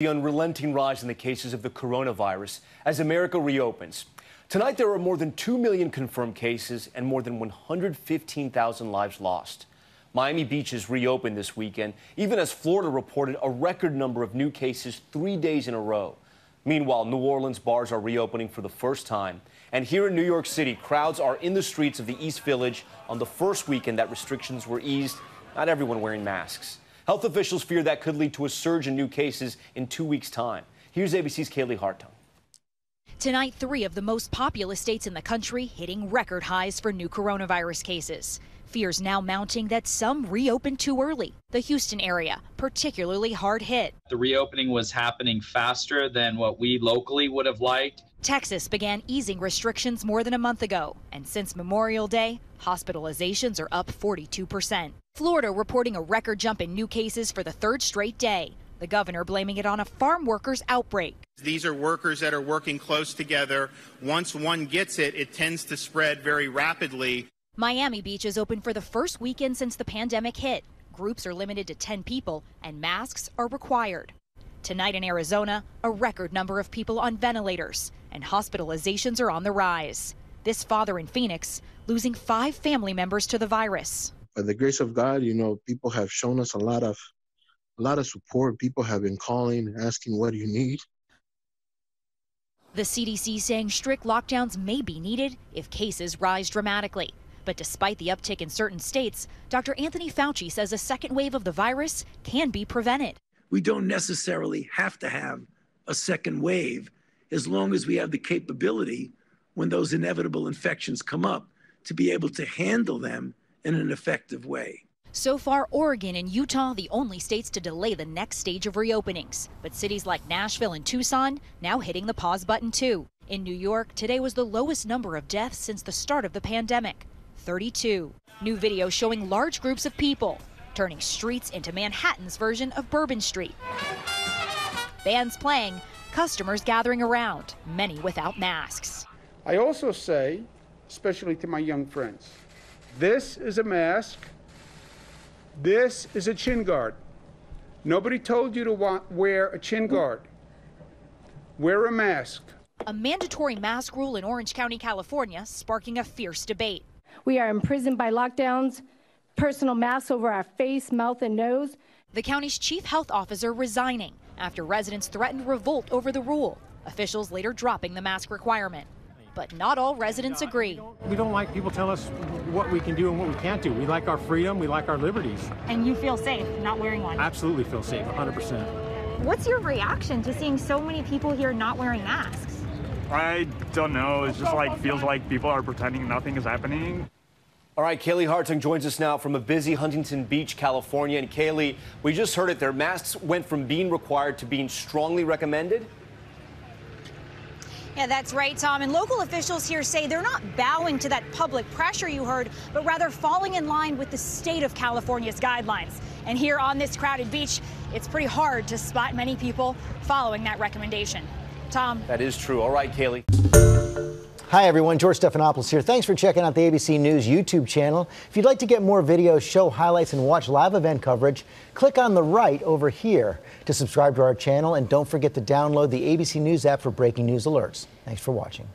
The unrelenting rise in the cases of the coronavirus as America reopens. Tonight, there are more than 2 million confirmed cases and more than 115,000 lives lost. Miami beaches reopened this weekend, even as Florida reported a record number of new cases 3 days in a row. Meanwhile, New Orleans bars are reopening for the first time. And here in New York City, crowds are in the streets of the East Village on the first weekend that restrictions were eased, not everyone wearing masks. Health officials fear that could lead to a surge in new cases in 2 weeks' time. Here's ABC's Kaylee Hartung. Tonight, 3 of the most populous states in the country hitting record highs for new coronavirus cases. Fears now mounting that some reopen too early. The Houston area, particularly hard hit. The reopening was happening faster than what we locally would have liked. Texas began easing restrictions more than a month ago, and since Memorial Day, hospitalizations are up 42%. Florida reporting a record jump in new cases for the 3rd straight day. The governor blaming it on a farm workers outbreak. These are workers that are working close together. Once one gets it, it tends to spread very rapidly. Miami Beach is open for the first weekend since the pandemic hit. Groups are limited to 10 people and masks are required. Tonight in Arizona, a record number of people on ventilators and hospitalizations are on the rise. This father in Phoenix losing 5 family members to the virus. By the grace of God, people have shown us a lot of support. People have been calling, asking, what do you need? The CDC saying strict lockdowns may be needed if cases rise dramatically. But despite the uptick in certain states, Dr. Anthony Fauci says a second wave of the virus can be prevented. We don't necessarily have to have a second wave as long as we have the capability, when those inevitable infections come up, to be able to handle them in an effective way. So far, Oregon and Utah the only states to delay the next stage of reopenings. But cities like Nashville and Tucson now hitting the pause button too. In New York, today was the lowest number of deaths since the start of the pandemic, 32. New video showing large groups of people turning streets into Manhattan's version of Bourbon Street. Bands playing, customers gathering around, many without masks. I also say, especially to my young friends, this is a mask. This is a chin guard. Nobody told you to wear a chin guard. Wear a mask. A mandatory mask rule in Orange County, California, sparking a fierce debate. We are imprisoned by lockdowns, personal masks over our face, mouth, and nose. The county's chief health officer resigning after residents threatened revolt over the rule. Officials later dropping the mask requirement. But not all residents agree. We don't like people telling us what we can do and what we can't do. We like our freedom, we like our liberties. And you feel safe not wearing one? Absolutely feel safe, 100%. What's your reaction to seeing so many people here not wearing masks? I don't know. It's just feels like people are pretending nothing is happening. All right, Kaylee Hartung joins us now from a busy Huntington Beach, California. And Kaylee, we just heard it there. Masks went from being required to being strongly recommended. Yeah, that's right, Tom. And local officials here say they're not bowing to that public pressure you heard, but rather falling in line with the state of California's guidelines. And here on this crowded beach, it's pretty hard to spot many people following that recommendation. Tom. That is true. All right, Kaylee. Hi, everyone. George Stephanopoulos here. Thanks for checking out the ABC News YouTube channel. If you'd like to get more videos, show highlights, and watch live event coverage, click on the right over here to subscribe to our channel. And don't forget to download the ABC News app for breaking news alerts. Thanks for watching.